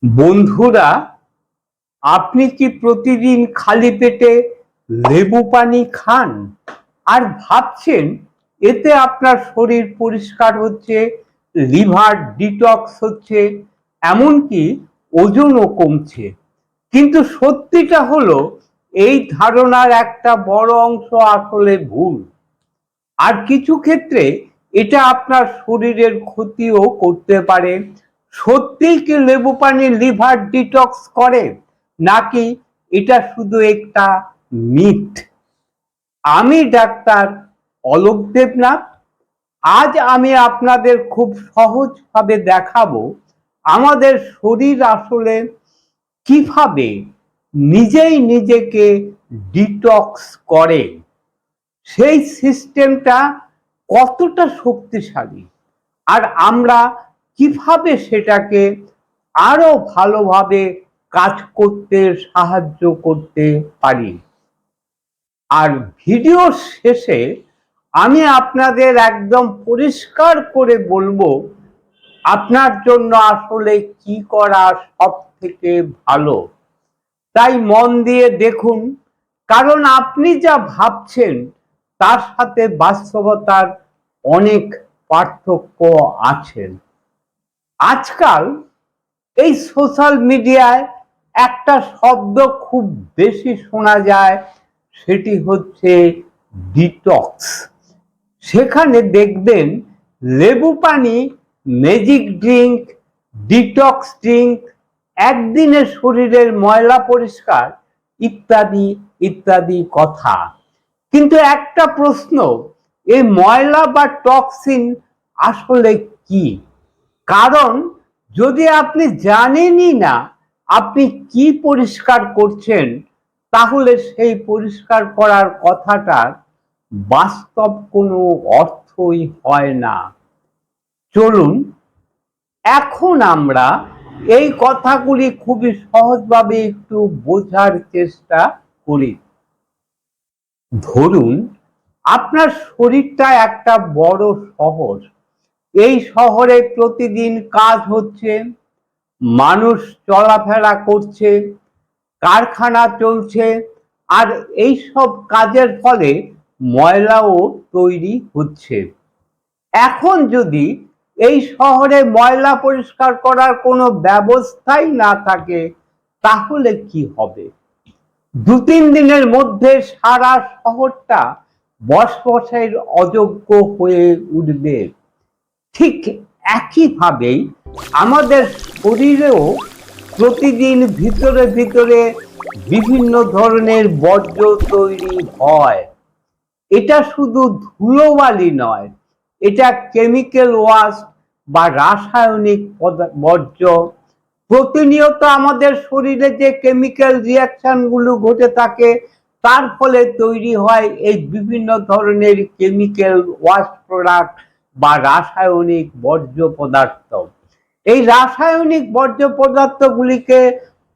বন্ধুরা, আপনি কি প্রতিদিন খালি পেটে লেবু পানি খান আর ভাবছেন এতে আপনার শরীর পরিষ্কার হচ্ছে, লিভার ডিটক্স হচ্ছে, এমনকি ওজনও কমছে? কিন্তু সত্যিটা হলো এই ধারণার একটা বড় অংশ আসলে ভুল। আর কিছু ক্ষেত্রে এটা আপনার শরীরের ক্ষতিও করতে পারে। সত্যিই কি লেবু পানি লিভার ডিটক্স করে, নাকি এটা শুধু একটা মিথ? আমি ডাক্তার অলোক দেবনাথ। আজ আমি আপনাদের খুব সহজভাবে দেখাবো আমাদের শরীর আসলে কিভাবে নিজেই নিজেকে ডিটক্স করে, সেই সিস্টেমটা কতটা শক্তিশালী, আর আমরা কিভাবে সেটাকে আরো ভালোভাবে কাজ করতে সাহায্য করতে পারি। আর ভিডিও শেষে আমি আপনাদের একদম পরিষ্কার করে বলবো আপনার জন্য আসলে কি করা সব থেকে ভালো। তাই মন দিয়ে দেখুন, কারণ আপনি যা ভাবছেন তার সাথে বাস্তবতার অনেক পার্থক্য আছে। আজকাল এই সোশ্যাল মিডিয়ায় একটা শব্দ খুব বেশি শোনা যায়, সেটি হচ্ছে ডিটক্স। সেখানে দেখবেন লেবু পানি, ম্যাজিক ড্রিঙ্ক, ডিটক্স ড্রিঙ্ক, একদিনে শরীরের ময়লা পরিষ্কার, ইত্যাদি ইত্যাদি কথা। কিন্তু একটা প্রশ্ন, এই ময়লা বা টক্সিন আসলে কি? কারণ যদি আপনি জানেনই না আপনি কি পরিষ্কার করছেন, তাহলে সেই পরিষ্কার করার কথাটার বাস্তব কোনো অর্থই হয় না। চলুন এখন আমরা এই কথাগুলি খুবই সহজভাবে একটু বোঝার চেষ্টা করি। ধরুন আপনার শরীরটা একটা বড় শহর। এই শহরে প্রতিদিন কাজ হচ্ছে, মানুষ চলাফেরা করছে, কারখানা চলছে, আর এই সব কাজের ফলে ময়লাও তৈরি হচ্ছে। এখন যদি এই শহরে ময়লা পরিষ্কার করার কোনো ব্যবস্থাই না থাকে, তাহলে কি হবে? 2-3 দিনের মধ্যে সারা শহরটা বসবাসের অযোগ্য হয়ে উঠবে। ঠিক একইভাবেই আমাদের শরীরেও প্রতিদিন ভিতরে ভিতরে বিভিন্ন ধরনের বর্জ্য তৈরি হয়। এটা শুধু ধুলোবালি নয়, এটা কেমিক্যাল ওয়াস্ট বা রাসায়নিক বর্জ্য। প্রতিনিয়ত আমাদের শরীরে যে কেমিক্যাল রিয়াকশন গুলো ঘটে থাকে, তার ফলে তৈরি হয় এই বিভিন্ন ধরনের কেমিক্যাল ওয়াস্ট প্রোডাক্ট বা রাসায়নিক বর্জ্য পদার্থ। এই রাসায়নিক বর্জ্য পদার্থগুলিকে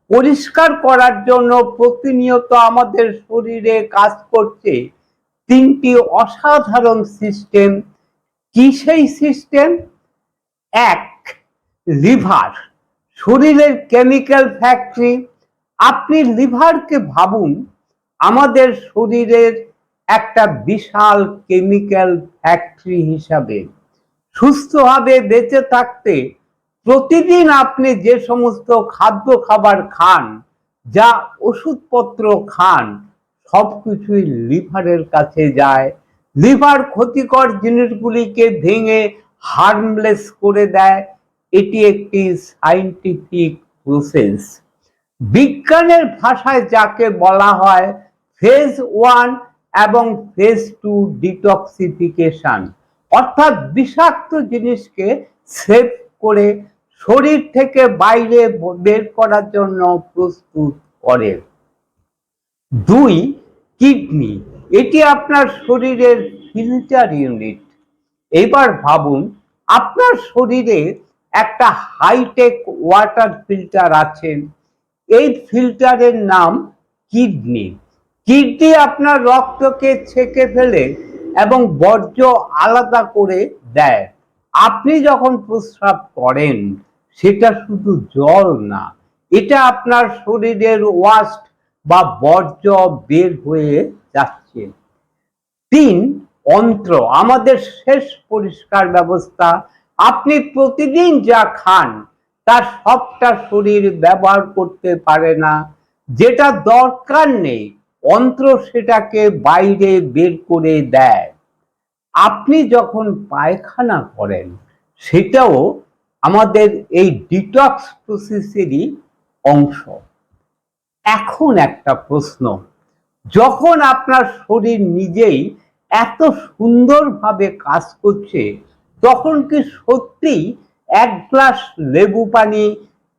পরিষ্কার করার জন্য প্রতিনিয়ত আমাদের শরীরে কাজ করছে 3টি অসাধারণ সিস্টেম। কি সেই সিস্টেম? 1, লিভার, শরীরের কেমিক্যাল ফ্যাক্টরি। আপনি লিভারকে ভাবুন আমাদের শরীরের একটা বিশাল কেমিক্যাল ফ্যাক্টরি হিসাবে। সুস্থভাবে বেঁচে থাকতে প্রতিদিন আপনি যে সমস্ত খাদ্য খাবার খান, যা ওষুধপত্র খান, সবকিছুই লিভারের কাছে যায়। লিভার ক্ষতিকর জিনিসগুলিকে ভেঙে হার্মলেস করে দেয়। এটি একটি সায়েন্টিফিক প্রসেস। বিজ্ঞানের ভাষায় যাকে বলা হয় ফেজ 1 এবং ফেজ 2 ডিটক্সিফিকেশন, অর্থাৎ বিষাক্ত জিনিসকে সেভ করে শরীর থেকে বাইরে বের করার জন্য প্রস্তুত করে। 2, কিডনি, এটি আপনার শরীরের ফিল্টার ইউনিট। এবার ভাবুন আপনার শরীরে একটা হাইটেক ওয়াটার ফিল্টার আছে। এই ফিল্টারের নাম কিডনি। কিডনি আপনার রক্তকে ছেঁকে ফেলে এবং বর্জ্য আলাদা করে দেয়। আপনি যখন প্রস্রাব করেন, সেটা শুধু জল না, এটা আপনার শরীরের ওয়াস্ট বা বর্জ্য বের হয়ে যাচ্ছে। 3, অন্ত্র, আমাদের শেষ পরিষ্কার ব্যবস্থা। আপনি প্রতিদিন যা খান তার সবটা শরীর ব্যবহার করতে পারে না, যেটা দরকার নেই অন্ত্র সেটাকে বাইরে বের করে দেয়। আপনি যখন পায়খানা করেন সেটাও আমাদের এই ডিটক্স প্রসেসেরই অংশ। এখন একটা প্রশ্ন, যখন আপনার শরীর নিজেই এত সুন্দরভাবে কাজ করছে, তখন কি সত্যি এক গ্লাস লেবু পানি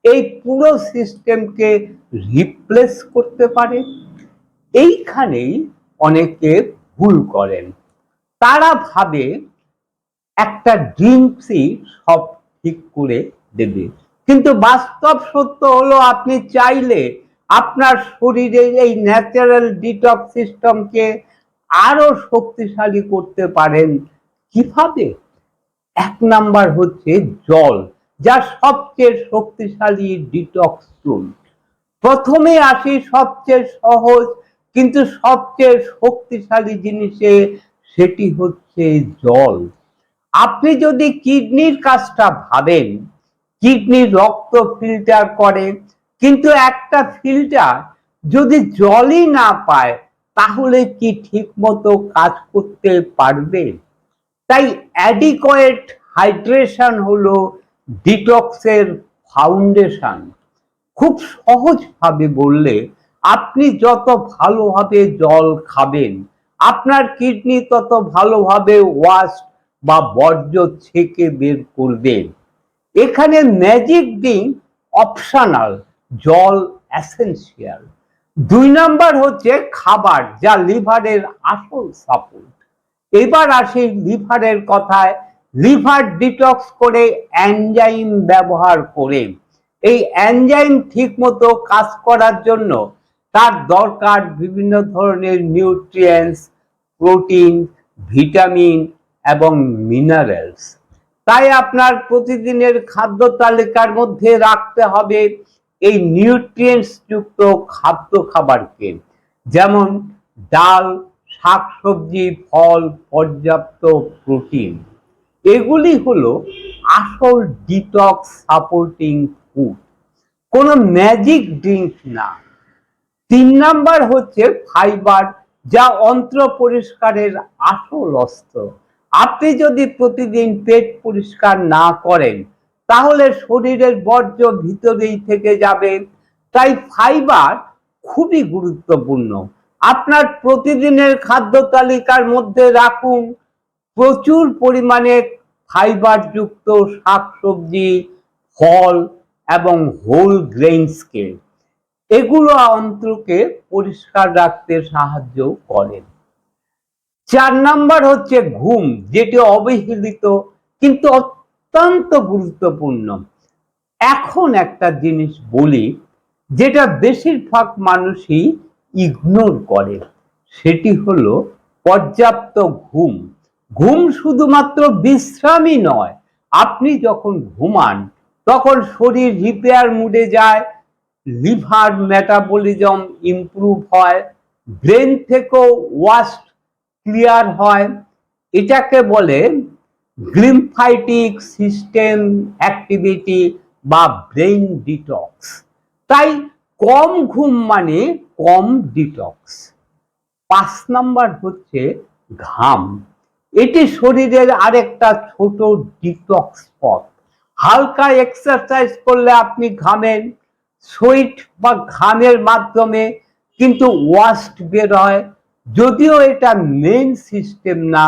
এই পুরো সিস্টেমকে রিপ্লেস করতে পারে? এইখানেই অনেকে ভুল করেন। তারা ভাবে একটা ড্রিঙ্কসই সব ঠিক করে দেবে, কিন্তু বাস্তব সত্য হলো আপনি চাইলে আপনার শরীরের এই ন্যাচারাল ডিটক্স সিস্টেমকে আরো শক্তিশালী করতে পারেন। কিভাবে? 1 নাম্বার হচ্ছে জল, যা সবচেয়ে শক্তিশালী ডিটক্স টুল। প্রথমে আসি সবচেয়ে সহজ কিন্তু সবচেয়ে শক্তিশালী জিনিসে, সেটি হচ্ছে জল। আপনি যদি কিডনির কাজটা ভাবেন, কিডনি রক্ত ফিল্টার করে, কিন্তু একটা ফিল্টার যদি জলই না পায় তাহলে কি ঠিক মতো কাজ করতে পারবে? তাই অ্যাডিকুয়েট হাইড্রেশন হলো ডিটক্সের ফাউন্ডেশন। খুব সহজভাবে বললে, আপনি যত ভালোভাবে জল খাবেন আপনার কিডনি তত ভালোভাবে ওয়াশ বা বর্জ্য ছেঁকে বের করবে। এখানে ম্যাজিক ড্রিঙ্ক অপশনাল, জল এসেনশিয়াল। 2 নাম্বার হচ্ছে খাবার, যা লিভারের আসল সাপোর্ট। এবার আসি লিভারের কথায়। লিভার ডিটক্স করে এনজাইম ব্যবহার করে। এই এনজাইম ঠিক মতো কাজ করার জন্য তার দরকার বিভিন্ন ধরনের নিউট্রিয়েন্টস, প্রোটিন, ভিটামিন এবং মিনারেলস। তাই আপনার প্রতিদিনের খাদ্য তালিকার মধ্যে রাখতে হবে এই নিউট্রিয়েন্টস যুক্ত খাদ্য খাবারকে, যেমন ডাল, শাকসবজি, ফল, পর্যাপ্ত প্রোটিন। এগুলি হলো আসল ডিটক্স সাপোর্টিং ফুড, কোনো ম্যাজিক ড্রিঙ্ক না। 3 নাম্বার হচ্ছে ফাইবার, যা অন্ত্র পরিষ্কারের আসল অস্ত্র। আপনি যদি প্রতিদিন পেট পরিষ্কার না করেন তাহলে শরীরের বর্জ্য ভিতরেই থেকে যাবে। তাই ফাইবার খুবই গুরুত্বপূর্ণ। আপনার প্রতিদিনের খাদ্য তালিকার মধ্যে রাখুন প্রচুর পরিমাণে ফাইবার যুক্ত শাকসবজি, ফল এবং হোল গ্রেইনসকে। এগুলো অন্ত্রকে পরিষ্কার রাখতে সাহায্য করে। 4 নাম্বার হচ্ছে ঘুম, যেটি অবহেলিত কিন্তু অত্যন্ত গুরুত্বপূর্ণ। এখন একটা জিনিস বলি যেটা বেশিরভাগ মানুষই ইগনোর করে, সেটি হলো পর্যাপ্ত ঘুম। ঘুম শুধুমাত্র বিশ্রামই নয়, আপনি যখন ঘুমান তখন শরীর রিপেয়ার মুডে যায়, লিভার মেটাবলিজম ইমপ্রুভ হয়, ব্রেন থেকেও ওয়াস্ট ক্লিয়ার হয়। এটাকে বলে গ্লিম্ফাইটিক সিস্টেম অ্যাক্টিভিটি বা ব্রেইন ডিটক্স। তাই কম ঘুম মানে কম ডিটক্স। 5 নাম্বার হচ্ছে ঘাম। এটি শরীরের আরেকটা ছোট ডিটক্স পথ। হালকা এক্সারসাইজ করলে আপনি ঘামেন, সোয়েট বা ঘামের মাধ্যমে কিন্তু ওয়াস্ট বের হয়। যদিও এটা মেইন সিস্টেম না,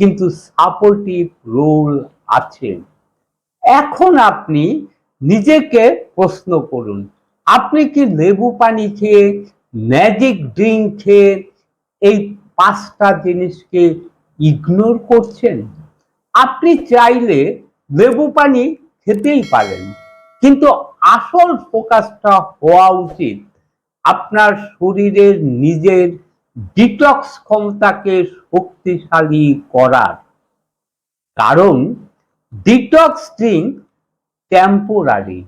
কিন্তু সাপোর্টিভ রোল আছে। এখন আপনি নিজেকে প্রশ্ন করুন, আপনি কি লেবু পানি খেয়ে, ম্যাজিক ড্রিঙ্ক খেয়ে এই 5টা জিনিসকে ইগনোর করছেন? আপনি চাইলে লেবু পানি খেতেই পারেন, কিন্তু আসল ফোকাসটা হওয়া উচিত আপনার শরীরের নিজের ডিটক্স ক্ষমতাকে শক্তিশালী করার। কারণ ডিটক্স ড্রিঙ্ক টেম্পোরারি,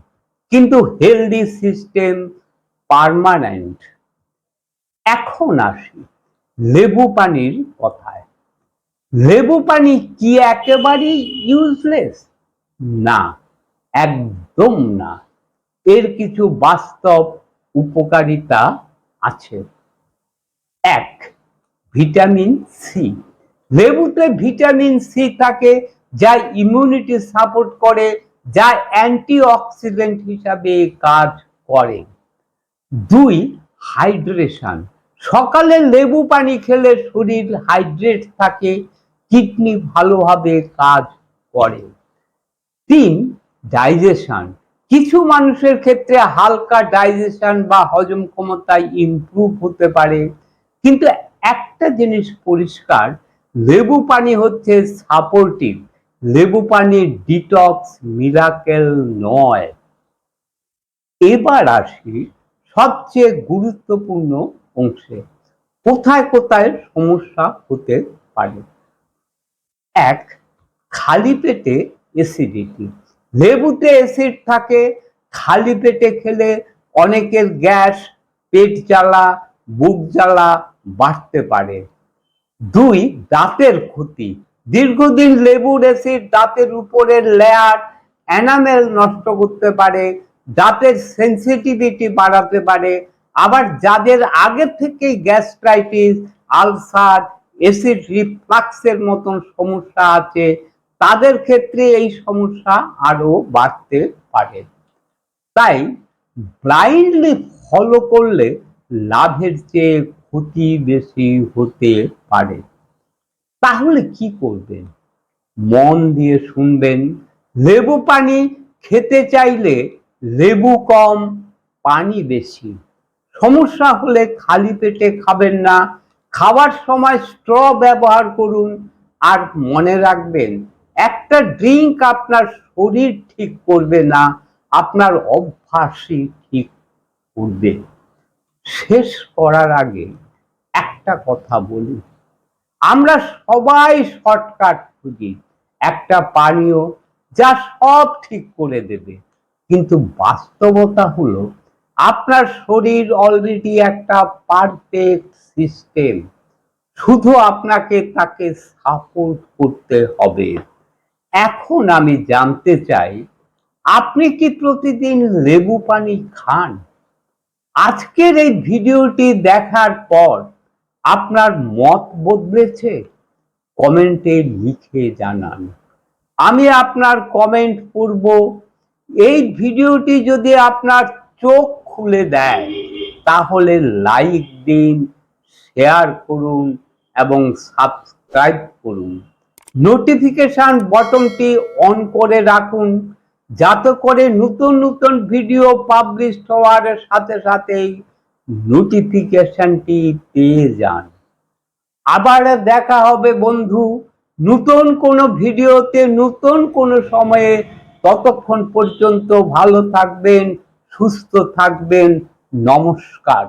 কিন্তু হেলদি সিস্টেম পার্মানেন্ট। এখন আসি লেবু পানির কথায়। লেবু পানি কি একেবারেই ইউজলেস? না, একদম না। এর কিছু বাস্তব উপকারিতা আছে। এক, ভিটামিন সি। লেবুতে ভিটামিন সি থাকে, যা ইমিউনিটি সাপোর্ট করে, যা অ্যান্টিঅক্সিডেন্ট হিসাবে কাজ করে। দুই, হাইড্রেশন। সকালে লেবু পানি খেলে শরীর হাইড্রেট থাকে, কিডনি ভালোভাবে কাজ করে। তিন, ডাইজেশন। কিছু মানুষের ক্ষেত্রে হালকা ডাইজেশন বা হজম ক্ষমতা ইমপ্রুভ হতে পারে, কিন্তু একটা জিনিস পরিষ্কার, লেবু পানি হচ্ছে সাপোর্টিভ। লেবু পানি ডিটক্স মিরাকেল নয়। এবার আসি সবচেয়ে গুরুত্বপূর্ণ অংশে, কোথায় কোথায় সমস্যা হতে পারে। এক, খালি পেটে অ্যাসিডিটি। লেবুতে অ্যাসিড থাকে, খালি পেটে খেলে অনেকের গ্যাস, পেট জ্বালা, বুক জ্বালা বাড়তে পারে। দুই, দাঁতের ক্ষতি। দীর্ঘদিন লেবুর অ্যাসিড দাঁতের উপরের লেয়ার এনামেল নষ্ট করতে পারে, দাঁতের সেন্সিটিভিটি বাড়াতে পারে। আবার যাদের আগে থেকেই গ্যাস্ট্রাইটিস, আলসার, অ্যাসিড রিফ্লাক্সের মতন সমস্যা আছে, তাদের ক্ষেত্রে এই সমস্যা আরো বাড়তে পারে। তাই ব্লাইন্ডলি ফলো করলে লাভের চেয়ে ক্ষতি বেশি হতে পারে। তাহলে কি করবেন? মন দিয়ে শুনবেন। লেবু পানি খেতে চাইলে লেবু কম, পানি বেশি। সমস্যা হলে খালি পেটে খাবেন না, খাওয়ার সময় স্ট্র ব্যবহার করুন। আর মনে রাখবেন, একটা ড্রিঙ্ক আপনার শরীর ঠিক করবে না, আপনার অভ্যাসই ঠিক করবে। শেষ করার আগে একটা কথা বলি, আমরা সবাই শর্টকাট খুঁজি, একটা পানীয় যা সব ঠিক করে দেবে, কিন্তু বাস্তবতা হলো আপনার শরীর অলরেডি একটা পারফেক্ট সিস্টেম, শুধু আপনাকে তাকে সাপোর্ট করতে হবে। এখন আমি জানতে চাই, আপনি কি প্রতিদিন লেবু পানি খান? আজকের এই ভিডিওটি দেখার পর আপনার মত বদলেছে? কমেন্টে লিখে জানান, আমি আপনার কমেন্ট পড়ব। এই ভিডিওটি যদি আপনার চোখ খুলে দেয়, তাহলে লাইক দিন, শেয়ার করুন এবং সাবস্ক্রাইব করুন। নোটিফিকেশন বাটনটি অন করে রাখুন, যাতে করে নতুন নতুন ভিডিও পাবলিশ হওয়ার সাথে সাথেই নোটিফিকেশনটি পেয়ে যান। আবার দেখা হবে বন্ধু নতুন কোনো ভিডিওতে, নতুন কোনো সময়ে। ততক্ষণ পর্যন্ত ভালো থাকবেন, সুস্থ থাকবেন। নমস্কার।